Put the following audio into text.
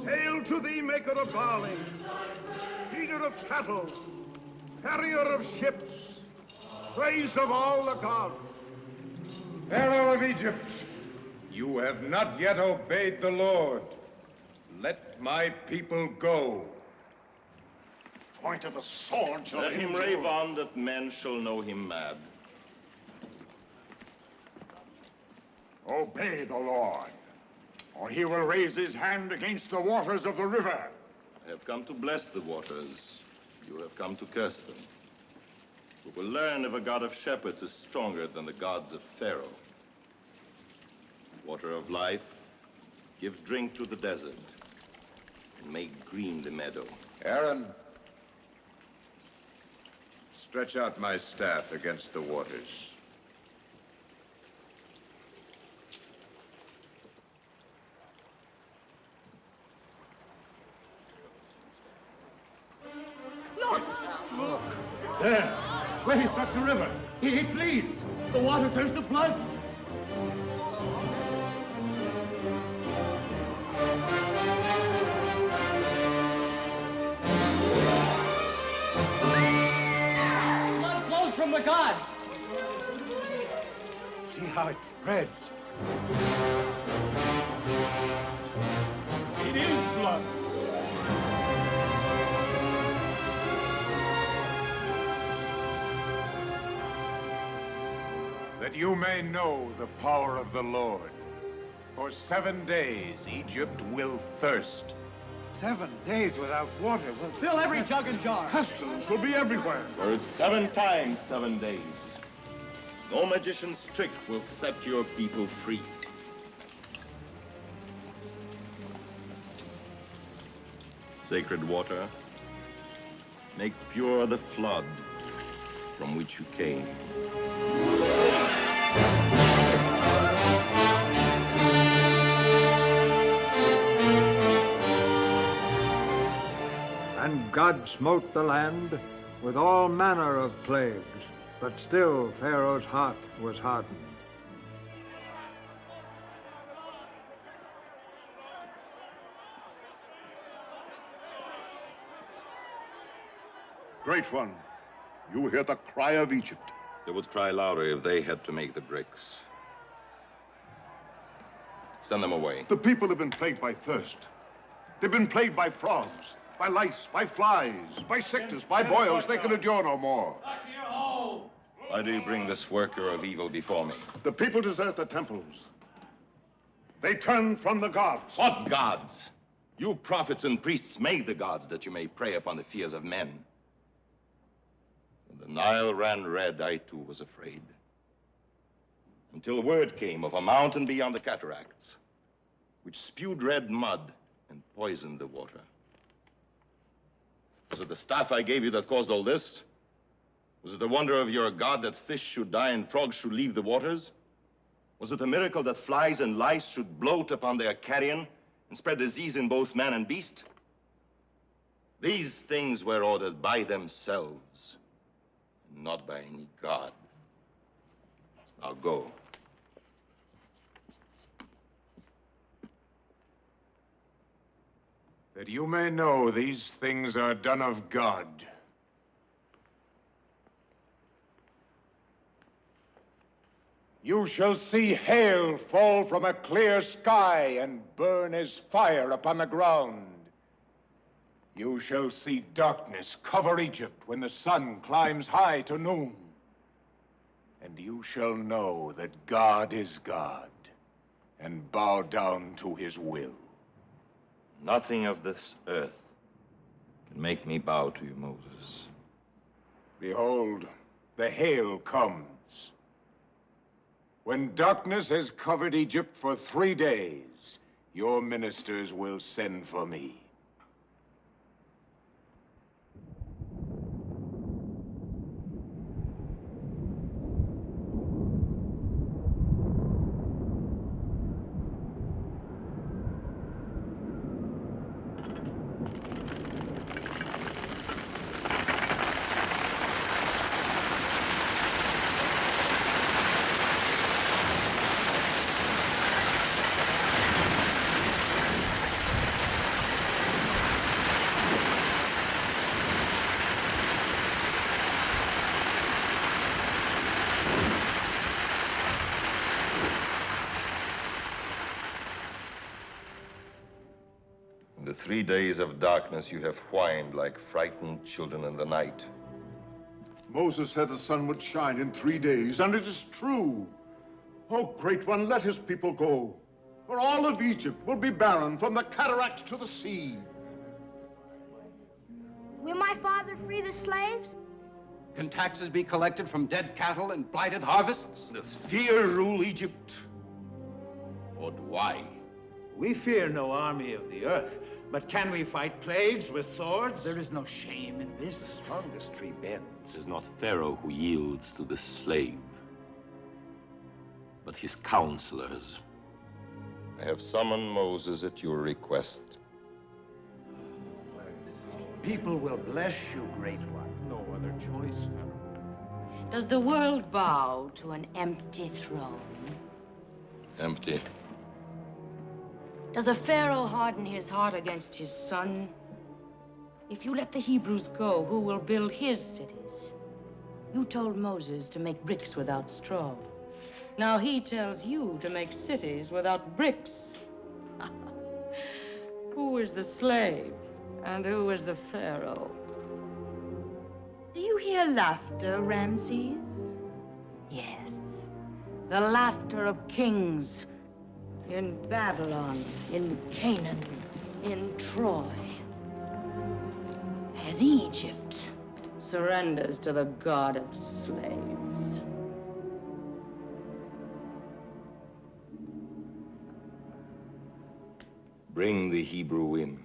Hail to thee, maker of barley, feeder of cattle, carrier of ships, praise of all the gods. Pharaoh of Egypt, you have not yet obeyed the Lord. Let my people go. Point of a sword shall Let him rave on, that men shall know him mad. Obey the Lord, or he will raise his hand against the waters of the river. I have come to bless the waters. You have come to curse them. We will learn if a god of shepherds is stronger than the gods of Pharaoh. Water of life, give drink to the desert, and make green the meadow. Aaron, stretch out my staff against the waters. Look! There, where he struck the river. He bleeds. The water turns to blood. Blood flows from the god. See how it spreads. It is blood. That you may know the power of the Lord. For 7 days, Egypt will thirst. 7 days without water will Fill every jug and jar. pestilence will be everywhere. For it's 7 times 7 days. No magician's trick will set your people free. Sacred water, make pure the flood from which you came. And God smote the land with all manner of plagues, but still Pharaoh's heart was hardened. Great one, you hear the cry of Egypt. They would cry louder if they had to make the bricks. Send them away. The people have been plagued by thirst. They've been plagued by frogs, by lice, by flies, by sickness, by boils. They can endure no more. Why do you bring this worker of evil before me? The people desert the temples. They turn from the gods. What gods? You prophets and priests made the gods that you may prey upon the fears of men. When the Nile ran red, I too was afraid. Until word came of a mountain beyond the cataracts, which spewed red mud and poisoned the water. Was it the staff I gave you that caused all this? Was it the wonder of your God that fish should die and frogs should leave the waters? Was it a miracle that flies and lice should bloat upon their carrion and spread disease in both man and beast? These things were ordered by themselves, and not by any god. Now go. That you may know these things are done of God. You shall see hail fall from a clear sky and burn as fire upon the ground. You shall see darkness cover Egypt when the sun climbs high to noon. And you shall know that God is God, and bow down to his will. Nothing of this earth can make me bow to you, Moses. Behold, the hail comes. When darkness has covered Egypt for 3 days, your ministers will send for me. the 3 days of darkness, you have whined like frightened children in the night. Moses said the sun would shine in 3 days, and it is true. Oh, Great One, let his people go, or all of Egypt will be barren from the cataracts to the sea. Will my father free the slaves? Can taxes be collected from dead cattle and blighted harvests? Does fear rule Egypt? Or do I? We fear no army of the earth, but can we fight plagues with swords? There is no shame in this. The strongest tree bends. It is not Pharaoh who yields to the slave, but his counselors. I have summoned Moses at your request. People will bless you, Great One. No other choice, Pharaoh. Does the world bow to an empty throne? Empty. Does a Pharaoh harden his heart against his son? If you let the Hebrews go, who will build his cities? You told Moses to make bricks without straw. Now he tells you to make cities without bricks. Who is the slave and who is the Pharaoh? Do you hear laughter, Ramses? Yes, the laughter of kings in Babylon, in Canaan, in Troy. As Egypt surrenders to the god of slaves. Bring the Hebrew in.